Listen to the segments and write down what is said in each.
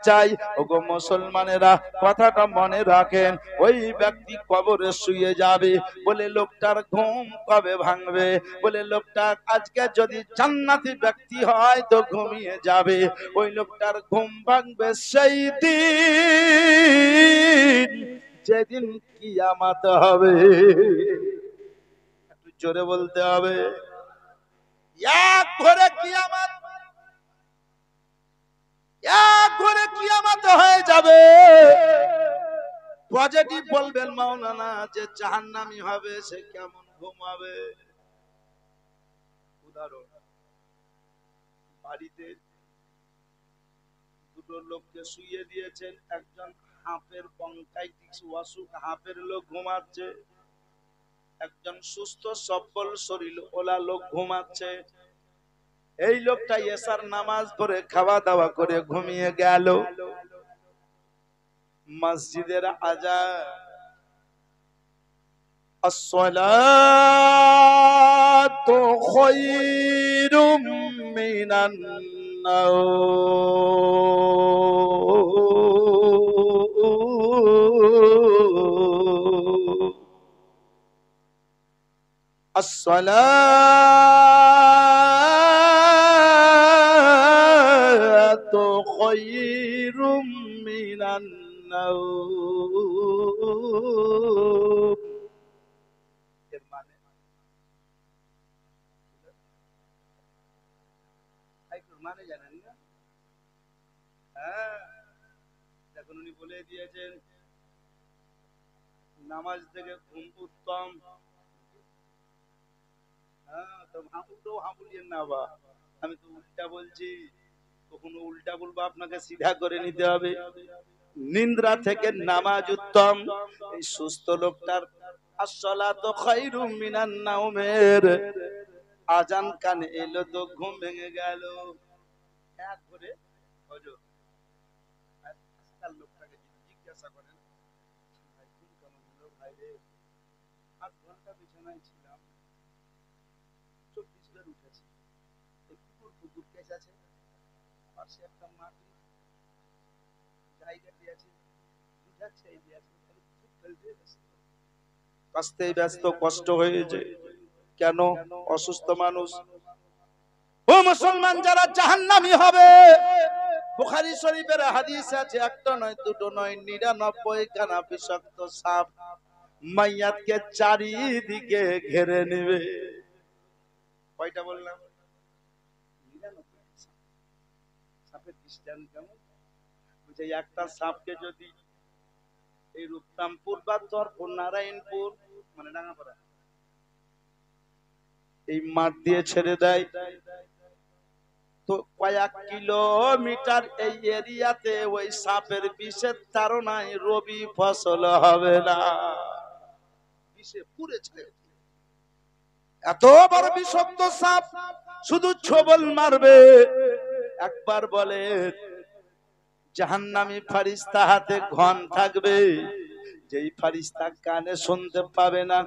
চাই। ওগো মুসলমানেরা, কথাটা মনে রাখেন। ওই ব্যক্তি কবরে শুয়ে যাবে, বলে লোকটার ঘুম কবে ভাঙবে? বলে লোকটা আজকে যদি জান্নাতি ব্যক্তি হয় তো ঘুমিয়ে যাবে। ওই লোকটার ঘুম ভাঙবে সেই দিন যেদিন কিয়ামত হবে। একটু জোরে বলতে হবে। এক ঘরে কিয়ামত, এক ঘরে কিয়ামত হয়ে যাবে। পজিটিভ বলবেন মাওলানা, যে জাহান্নামী হবে সে কেমন ঘুমাবে? উদাহরণ, বাড়িতে দুটো লোককে শুইয়ে দিয়েছেন, একজন হাঁপের ব্রঙ্কাইটিস অসুখ, হাঁপের লোক ঘুমাচ্ছে, একজন সুস্থ সবল শরীর ওলা লোক ঘুমাচ্ছে। এই লোকটা এশার নামাজ পড়ে খাওয়া দাওয়া করে ঘুমিয়ে গেল। মসজিদের আজান, আসসালাতু খায়রুম মিনান নাওম, আসসালাতু খায়রুম মিনান নাওম। এর মানে মানে জানেন না? হ্যাঁ, এখন উনি বলে দিয়েছেন নামাজ থেকে ঘুম উত্তম। হ্যাঁ, তো হাঁপুটাও হাঁপুলিয়েন না বা, আমি তো উল্টা বলছি। কখনো উল্টা বলবো আপনাকে সিধা করে নিতে হবে। নিদ্রা থেকে নামাজ উত্তম। এই সুস্থ লোকটার আসসালাতু খায়রুম মিনান নাওমের আজান কানে এলো তো ঘুম ভেঙে গেল। এক করে হজর। আজকাল লোকটাকে জিজ্ঞাসা করেন, ভাই ঘুম কেমন হলো? ভাই রে, 8 ঘন্টা বিছানায় ছিলাম, 24 বার উঠেছি। কুকুর কুকুর কেস আছে, পাশে একটা মাটি জায়গা দিয়েছে, বুঝাচ্ছে এই দিয়েছে, কাস্তেই ব্যস্ত, কষ্ট হয়েছে। কেন? অসুস্থ মানুষ। ও মুসলমান, যারা জাহান্নামী হবে, বুখারী শরীফের হাদিস আছে, একটা নয় দুটো নয়, 99 খানা বিষাক্ত সাপ মাইয়াতকে চারিদিকে ঘিরে নেবে। কয়টা বললাম? 99 সাপের ডিস্টেন্স কেমন? বুঝে একটা সাপকে যদি এই রূপতামপুর বা চরপুর, নারায়ণপুর মানে ডাঙ্গাপাড়া এই মাঠ দিয়ে ছেড়ে দেয়, তো কয়েক কিলোমিটার এই এরিয়াতে ওই সাপের বিষের তাড়নায় রবি ফসল হবে না। বিষে পুড়ে ছেড়ে, এত বড় বিষাক্ত সাপ শুধু ছোবল মারবে। একবার বলে জাহান্নামী ফারিস্তা হাতে ঘন থাকবে, যেই ফারিস্তা কানে শুনতে পাবে না,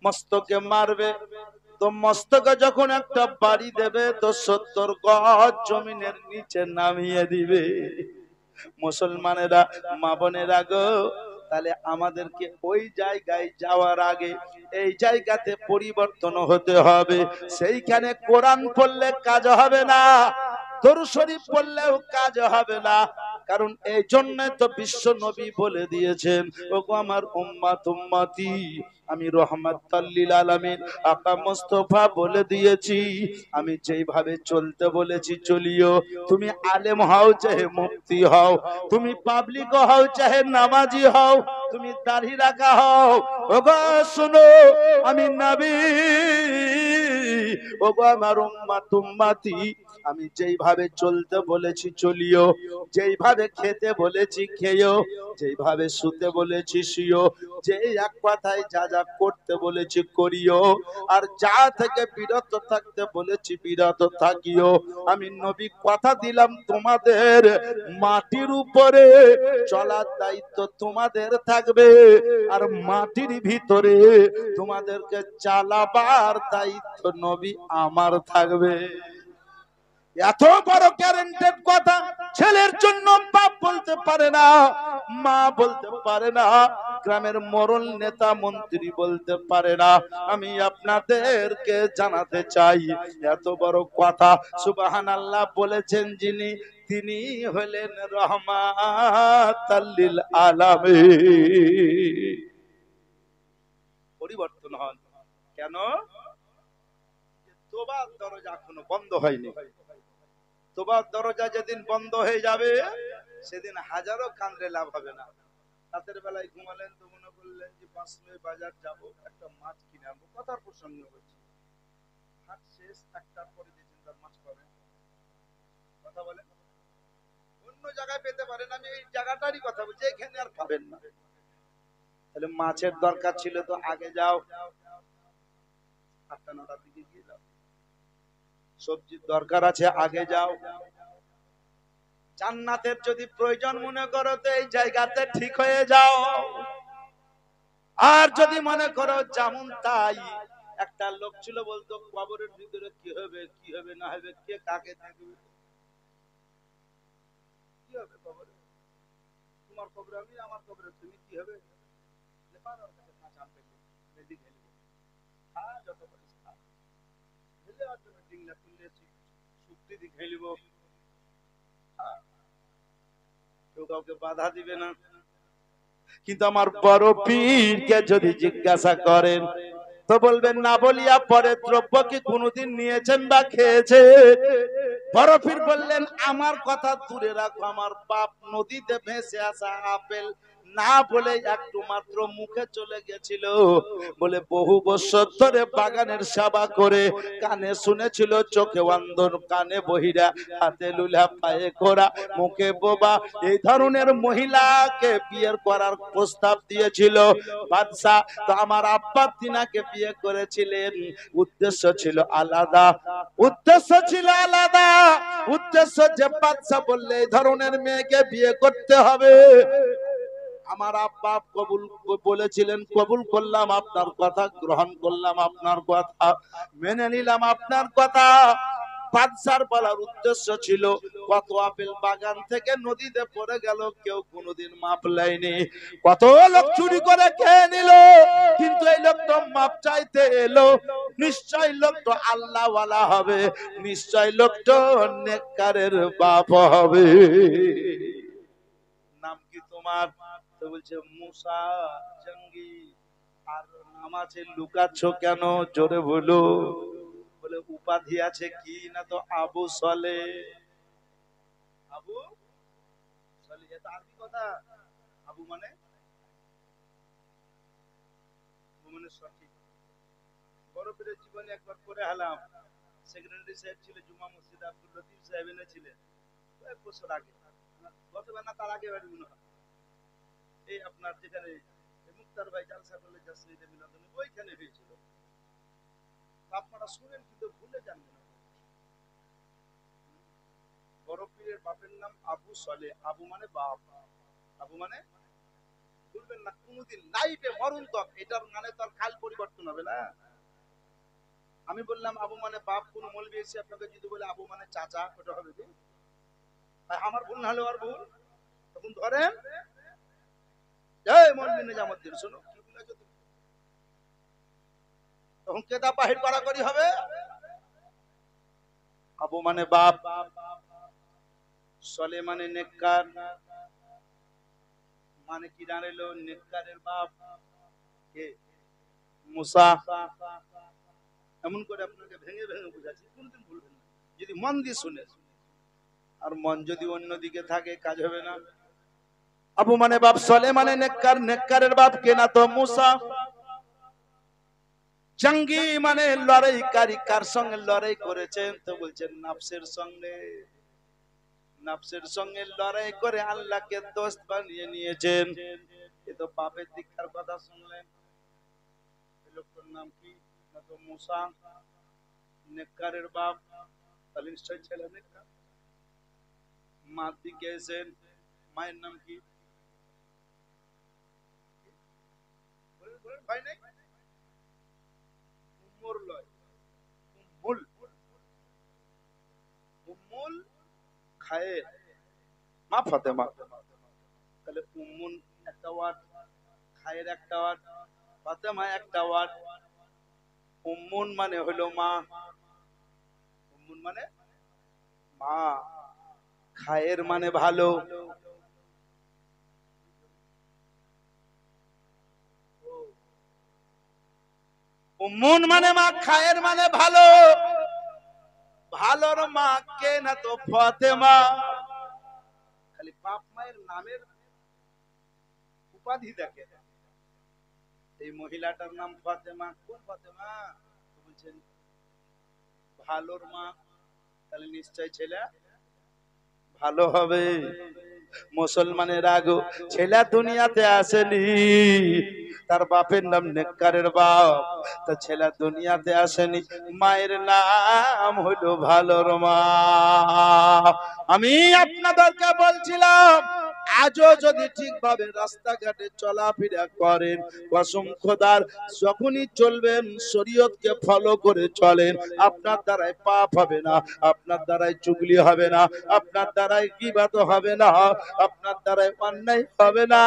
মস্তকে মারবে। তো মস্তকে যখন একটা বাড়ি দেবে তো 70 গজ জমিনের নিচে নামিয়ে দিবে। মুসলমানেরা, মা বোনেরা গো, তাহলে আমাদেরকে ওই জায়গায় যাওয়ার আগে এই জায়গাতে পরিবর্তন হতে হবে। সেইখানে কোরআন পড়লে কাজ হবে না, দরুদ শরীফ পড়লেও কাজ হবে না। কারণ এই জন্য তো বিশ্ব নবী বলে দিয়েছেন, ওগো আমার উম্মত উম্মতি, আমি রহমাতুল লিল আলামিন আকা মুস্তাফা বলে দিয়েছি, আমি যেইভাবে চলতে বলেছি চলিও। তুমি আলেম হও চাহে মুফতি হও, তুমি পাবলিক হও চাহে নামাজি হও, তুমি দাড়ি রাখা হও, ওগো শুনো, আমি নবী, ওগো আমার উম্মত উম্মতি, আমি যেইভাবে চলতে বলেছি চলিও, যেইভাবে খেতে বলেছি খেয়েও, যেইভাবে শুতে বলেছি শুইও, যে এক কথায় যা যা করতে বলেছি করিও, আর যা থেকে বিরত থাকতে বলেছি বিরত থাকিও। আমি নবী কথা দিলাম, তোমাদের মাটির উপরে চলার দায়িত্ব তোমাদের থাকবে, আর মাটির ভিতরে তোমাদেরকে চালাবার দায়িত্ব নবী আমার থাকবে। এত বড় গ্যারান্টেড কথা ছেলের জন্য বলতে পারে না, মা বলতে পারে না, গ্রামের মোড়ল নেতা মন্ত্রী বলতে পারে না। আমি আপনাদেরকে জানাতে চাই, এত বড় কথা সুবহানাল্লাহ বলেছেন যিনি, তিনি হলেন রহমাতাল লিল আলামিন। পরিবর্তন হন কেন? তোবার দরজা এখনো বন্ধ হয়নি। তোবার দরজা যেদিন বন্ধ হয়ে যাবে সেদিন হাজারো কান্দে লাভ হবে না। রাতের বেলায় ঘুমালেন তো মনে করলেন যে বাসলে বাজার যাব, একটা মাছ কিনে আনবো, কথার প্রসঙ্গ হচ্ছে, হাট শেষ, একটার পরে যে চিন্তার মাছ পাবেন, কথা বলেন, অন্য জায়গায় পেতে পারেন, আমি এই জায়গাটারই কথা বলছি, এখানে আর পাবেন না। তাহলে মাছের দরকার ছিল তো আগে যাও, 8টা-9টার দিকে গিয়ে যাও। সবজির দরকার আছে আগে যাও। জান্নাতের যদি প্রয়োজন মনে করো তো এই জায়গাতে ঠিক হয়ে যাও। আর যদি মনে করো যেমন তাই, একটা লোক ছিল বলতো কবরের ভিতরে কি হবে কি হবে না হবে, কে কাকে দেখবে, কি হবে কবরে, তোমার কবরে আমি, আমার কবরে তুমি, কি হবে, যত পারিস খা, ঢেলে আর তুমি ডিংলা তুললে শুক্তি দি খেলিব, কেউ কাউকে বাধা দিবে না। কিন্তু আমার বড় পীরকে যদি জিজ্ঞাসা করেন তো বলবেন না বলিয়া পরে দ্রব্য কি কোনোদিন নিয়েছেন বা খেয়েছেন? বড় পীর বললেন আমার কথা দূরে রাখো, আমার বাপ নদীতে ভেসে আসা আপেল না বলে একটু মাত্র মুখে চলে গেছিল, বলে বহু বছর ধরে বাগানের সেবা করে কানে শুনেছিল, চোখে অন্ধ, কানে বহিরা, হাতে লুলা, পায়ে ঘোড়া, মুখে বোবা, এই ধরনের মহিলাকে বিয়ের করার প্রস্তাব দিয়েছিল বাদশা। তো আমার আব্বা তিনাকে বিয়ে করেছিলেন, উদ্দেশ্য ছিল আলাদা, উদ্দেশ্য ছিল আলাদা। উদ্দেশ্য যে বাদশা বললে এই ধরনের মেয়েকে বিয়ে করতে হবে, আমার আব্বা কবুল বলেছিলেন, কবুল করলাম আপনার কথা, গ্রহণ করলাম আপনার কথা, মেনে নিলাম আপনার কথা। বাদশার বলার উদ্দেশ্য ছিল কত আপেল বাগান থেকে নদীতে পড়ে গেল, কেউ কোনোদিন মাপ লাইনি, কত লোক চুরি করে খেয়ে নিল, কিন্তু এই লোক তো মাপ চাইতে এলো, নিশ্চয় লোক তো আল্লাহ ওয়ালা হবে, নিশ্চয় লোক তো নেককারের বাপ হবে। নাম কি তোমার? তো বলছে মুসা জঙ্গি। আর নাম আছে লুকাচ্ছ কেন, জোরে বলো। বলে উপাধি আছে কি না, তো আবু সলে। আবু সলে, এটা আরবি কথা। আবু মানে সঠিক। বড় পীরের জীবনে একবার করে হলাম, সেক্রেটারি সাহেব ছিল জুমা মসজিদ, আব্দুল লতিফ সাহেব এনেছিলেন কয়েক বছর আগে, গতবার না তার আগে বাড়ি মনে হয়, এই আপনার যেখানে মুক্তার ভাই জালসা করলে জাসরিতে মিলাদুন ওইখানে হয়েছিল। আপনারা শুনেন কিন্তু ভুলে যান না। বড় পীরের বাপের নাম আবু সলে, আবু মানে বাপ, আবু মানে ভুলবেন না কোনদিন, লাইফে মরণ তক, এটার মানে তো আর কাল পরিবর্তন হবে না। আমি বললাম আবু মানে বাপ, কোন মৌলবি এসে আপনাকে যদি বলে আবু মানে চাচা, ওটা হবে কি? আমার ভুল না হলে আর ভুল, তখন ধরেন এই মৌলবি নিজামুদ্দিন শোনো কি বলেছো তুমি, তখন কেতা বাহির করাকরি হবে। আবু মানে বাপ, সলে মানে নেককার, মানে কি দাঁড়ালো, নেককারের বাপ কে? মুসা। এমন করে আপনাকে ভেঙে ভেঙে বুঝাচ্ছি, কোনদিন ভুলবেন না যদি মন দিয়ে শুনে, আর মন যদি অন্যদিকে থাকে কাজ হবে না। আবু মানে বাপ, সলে মানে নেককার, নেককারের বাপ কে না, তো মুসা। জঙ্গি মানে লড়াইকারী, কার সঙ্গে লড়াই করেছেন? তো বলছেন নফসের সঙ্গে, নফসের সঙ্গে লড়াই করে আল্লাহকে দোস্ত বানিয়ে নিয়েছেন। এ তো বাপের দীক্ষার কথা শুনলেন। লোকটার নাম কি না, তো মুসা, নেককারের বাপ, তাহলে নিশ্চয় ছেলে নেককার। মার দিকে এসেন, মায়ের নাম কি? ভাই নাই, উম্মুর লয়, উম্মুল, উম্মুল খায়ের, মা ফাতেমা। তাহলে উম্মুন একটা ওয়ার্ড, খায়ের একটা ওয়ার্ড, ফাতেমা একটা ওয়ার্ড। উম্মুন মানে হলো মা, উম্মুন মানে মা, খায়ের মানে ভালো। উম্মুন মানে মা, খায়ের মানে ভালো। ভালোর মা কে না তো ফাতেমা। খালি বাপ মায়ের নামের উপাধি দেখে। এই মহিলাটার নাম ফাতেমা। কোন ফাতেমা? বলছেন ভালোর মা, তাহলে নিশ্চয় ছেলে ভালো হবে। মুসলমানের আগো ছেলে দুনিয়াতে আসেনি, তার বাপের নাম নেককারের বাপ, তা ছেলে দুনিয়াতে আসেনি, মায়ের নাম হলো ভালোর মা। আমি আপনাদেরকে বলছিলাম আজও যদি ঠিকভাবে রাস্তাঘাটে চলাফেরা করেন, কসম খোদার যখনই চলবেন শরীয়তকে ফলো করে চলেন, আপনার দ্বারাই পাপ হবে না, আপনার দ্বারাই চুগলি হবে না, আপনার দ্বারাই গীবাত হবে না, আপনার দ্বারাই অন্যায় হবে না।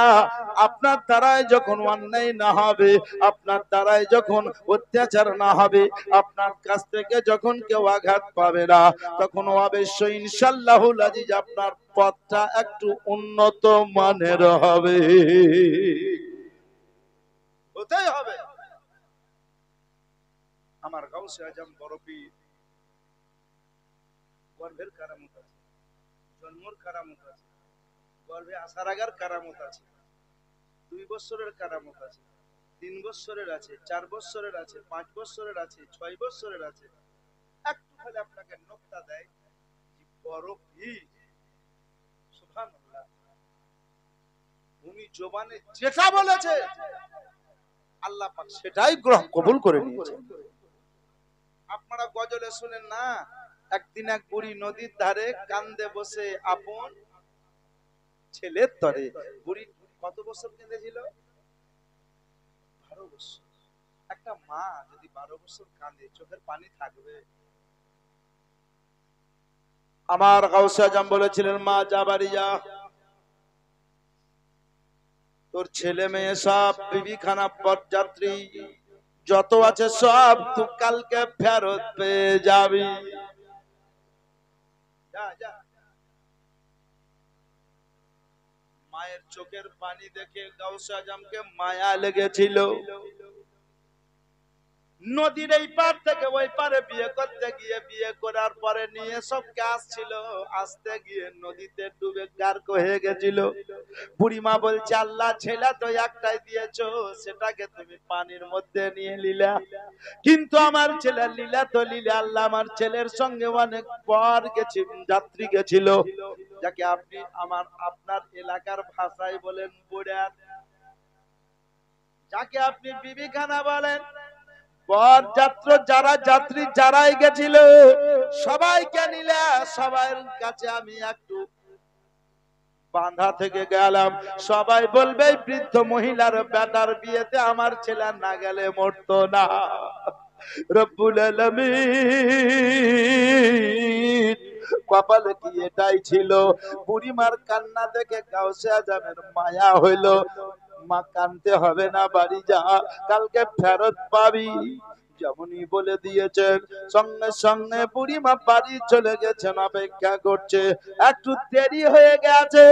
আপনার দ্বারাই যখন অন্যায় না হবে, আপনার দ্বারাই যখন অত্যাচার না হবে, আপনার কাছ থেকে যখন কেউ আঘাত পাবে না, তখন অবশ্যই ইনশাআল্লাহুল আজিজ আপনার পথটা একটু উন্নত মানের হবে, হতেই হবে। আমার গাউসে আজম বড় পীর, গর্ভের কারামত আছে, জন্মর কারামত আছে, গর্ভে আসার আগার কারামত আছে, 2 বছরের কারামত আছে, 3 বছরের আছে, 4 বছরের আছে, 5 বছরের আছে, 6 বছরের আছে। একটু খালি আপনাকে নোকতা দেয় বড় পীর, সুবহানাল্লাহ, উনি জবানে যেটা বলেছে আল্লাহ পাক সেটাই গ্রহণ কবুল করে নিয়েছেন। আপনারা গজলে শুনেন না, একদিন এক বুড়ি নদীর ধারে কান্দে বসে আপন ছেলের তরে। বুড়ি কত বছর কেঁদেছিল? 12 বছর। একটা মা যদি 12 বছর কাঁদে, চোখের পানি থাকবে? আমার গাউসে আজম বলেছিলেন, মা যা বাড়ি যা, তোর ছেলে মেয়ে সব বিবিখানা পথযাত্রী যত আছে সব তুই কালকে ফেরত পেয়ে যাবি। যা যা। মায়ের চোখের পানি দেখে গাউসে আজমকে মায়া লেগেছিল। নদীর এই পার থেকে ওই পারে বিয়ে করতে গিয়ে, বিয়ে করার পরে নিয়ে সব কাজ ছিল, আসতে গিয়ে নদীতে ডুবে গার্ক হয়ে গেছিল। বুড়িমা বলছে, আল্লাহ ছেলে তো একটাই দিয়েছো, সেটাকে তুমি পানির মধ্যে নিয়ে নিলা, কিন্তু আমার ছেলে লীলা তো লীলা, আল্লাহ আমার ছেলের সঙ্গে অনেক পর গেছি, যাত্রী গেছিল, যাকে আপনি আপনার এলাকার ভাষায় বলেন বুড়ার, যাকে আপনি বিবিখানা বলেন। পর যাত্র যারা যাত্রী যারাই গেছিল সবাইকে নিলে, সবার কাছে আমি একটু বাঁধা থেকে গেলাম। সবাই বলবে বৃদ্ধ মহিলার বেটার বিয়েতে আমার ছেলে না গেলে মরতো না। রব্বুল আলামিন কপালে কি এটাই ছিল? বুড়িমার কান্না দেখে গাউসে আজমের মায়া হইল। মা কানতে হবে না, বাড়ি যা, কালকে ফেরত পাবি। যেমনই বলে দিয়েছেন সঙ্গে সঙ্গে বুড়িমা বাড়ি চলে গেছেন, অপেক্ষা করছে। একটু দেরি হয়ে গেছে,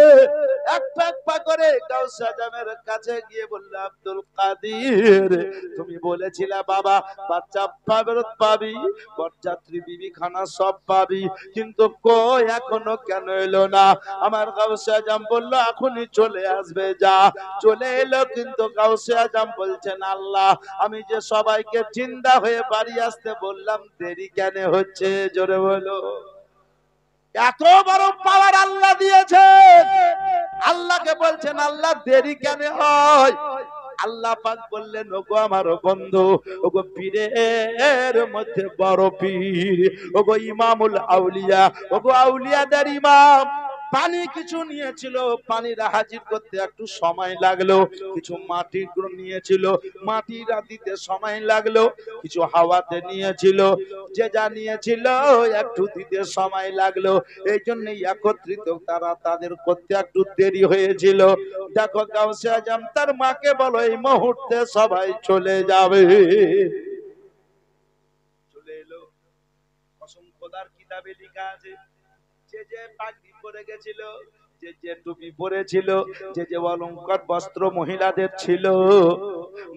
এক পা করে গাউসে আজমের কাছে গিয়ে বলল, আব্দুল কাদির তুমি বলেছিলে বাবা বাচ্চা ফেরত পাবি, বরযাত্রী বিবিখানা সব পাবি, কিন্তু কই এখনো কেন এলো না? আমার গাউসে আজম বলল, এখনই চলে আসবে। যা চলে এলো, কিন্তু গাউসে আজম বলছেন, আল্লাহ আমি যে সবাইকে জিন্দা হয়ে বাড়ি আসতে বললাম, দেরি কেন হচ্ছে? জোরে বলো। এত বড় পাওয়ার আল্লাহ দিয়েছেন, আল্লাহকে বলছেন আল্লাহ দেরি কেন হয়? আল্লাহ পাক বললেন, ওগো আমার বন্ধু, ওগো পীরের মধ্যে বড় পীর, ওগো ইমামুল আউলিয়া, ওগো আউলিয়াদের ইমাম, পানি কিছু নিয়েছিল, পানিরা হাজির করতে একটু সময় লাগলো। কিছু মাটি নিয়েছিল, মাটিরা দিতে সময় লাগলো। কিছু হাওয়াতে নিয়েছিল, যে যা নিয়েছিল একটু দিতে সময় লাগলো। এই জন্যই একত্রিত তারা তাদের করতে একটু দেরি হয়েছিল। দেখো গাউসে আজম তার মাকে বলো এই মুহূর্তে সবাই চলে যাবে। চলে এলো। কসম খোদার কিতাবে লেখা আছে, যে যে পাগড়ি পরে গেছিল, যে যে টুপি পরেছিল, যে যে অলংকার বস্ত্র মহিলাদের ছিল,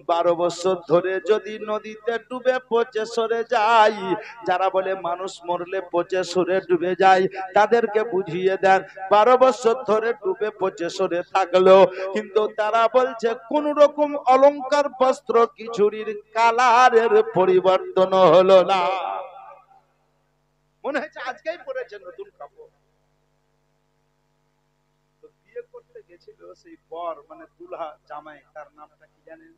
12 বছর ধরে যদি নদীতে ডুবে পচে সরে যায়, যারা বলে মানুষ মরলে পচে সরে ডুবে যায়, তাদেরকে বুঝিয়ে দেন 12 বছর ধরে ডুবে পচে সরে থাকলো, কিন্তু তারা বলছে কোন রকম অলংকার বস্ত্র কিছুরির কালারের পরিবর্তন হলো না। মনে হচ্ছে আজকেই পরেছে নতুন কাপড়। তো বিয়ে করতে গেছিল সেই বর মানে দুলহা জামাই, তার নামটা কি জানেন?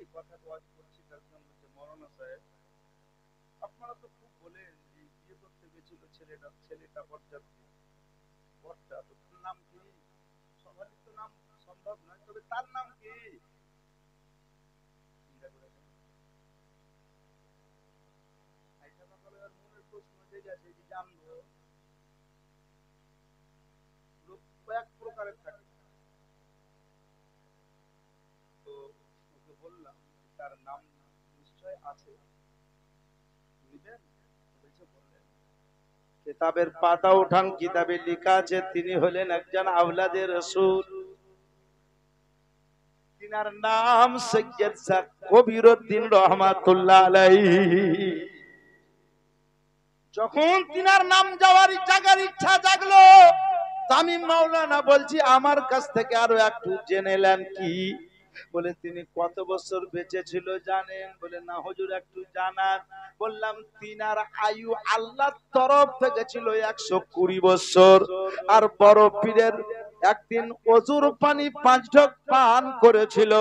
এই কথাটা আজ বলছি তার জন্য যে মরনা সাহেব, আপনারা তো খুব বলেন যে বিয়ে করতে গেছিল ছেলেটা বরযাত্রী, বরটা তো তার নাম কি? সবারই তো নাম সম্ভব নয়, তবে তার নাম কি? চিন্তা করে মনের প্রশ্ন জেগে আছে যে জানবো। লোক কয়েক প্রকারের থাকে, তো ওকে বললাম তার নাম নিশ্চয় আছে, বুঝলেন? বলছে বললেন। কিতাবের পাতা উঠান, কিতাবে লেখা আছে তিনি হলেন একজন আওলাদে রাসূল। তিনার নাম সৈয়দ শাহ কবিরউদ্দিন রহমাতুল্লাহ আলাইহি। যখন তিনার নাম যাওয়ার জাগার ইচ্ছা জাগলো, আমি মাওলানা বলছি আমার কাছ থেকে আরো একটু জেনে নেন। কি বলে, তিনি কত বছর বেঁচে ছিল জানেন? বলে না হুজুর একটু জানান। বললাম তিনার আয়ু আল্লাহর তরফ থেকে ছিল 120 বছর। আর বড় পীরের একদিন অজুর পানি 5 ঢোক পান করেছিল।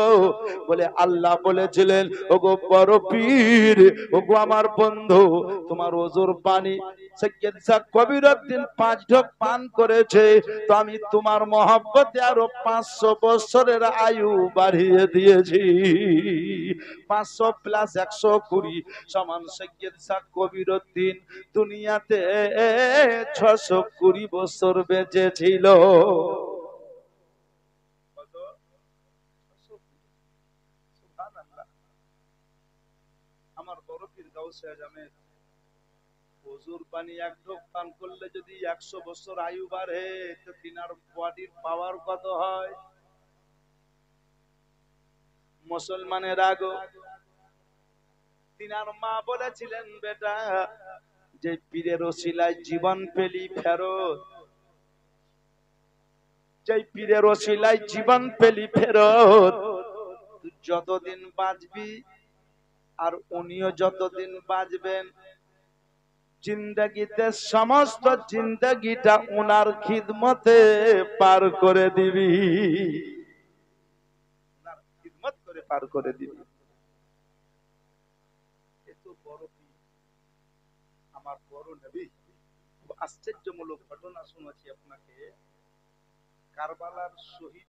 বলে আল্লাহ বলেছিলেন ওগো বড় পীর, ওগো আমার বন্ধু, তোমার অজুর পানি সৈয়দ শাহ কবিরউদ্দিন 5 ঢোক পান করেছে, তো আমি তোমার মহব্বতে আরো 500 বছরের আয়ু বাড়িয়ে দিয়েছি। 500 প্লাস 120 সমান সৈয়দ শাহ কবিরউদ্দিন দুনিয়াতে 620 বছর বেঁচে ছিল। আমার বড় পীর গাউসে আজমের ওজুর পানি 1 ঢোক পান করলে যদি 100 বছর আয়ু বাড়ে, তো তিনার বডির পাওয়ার কত হয়? মুসলমানের আগো তিনার মা বলেছিলেন বেটা, যে পীরের ওসিলায় জীবন পেলি ফেরত, যে পীরের ওসিলায় জীবন পেলি ফেরত, তুই যতদিন বাঁচবি আর উনিও যতদিন বাঁচবেন, জিন্দগিতে সমস্ত জিন্দগিটা উনার খিদমতে পার করে দিবি, উনার খিদমত করে পার করে দিবি। এত বড় পীর, আমার বড় নবী। আশ্চর্যমূলক ঘটনা শোনাচ্ছি আপনাকে। কারবালার শহীদ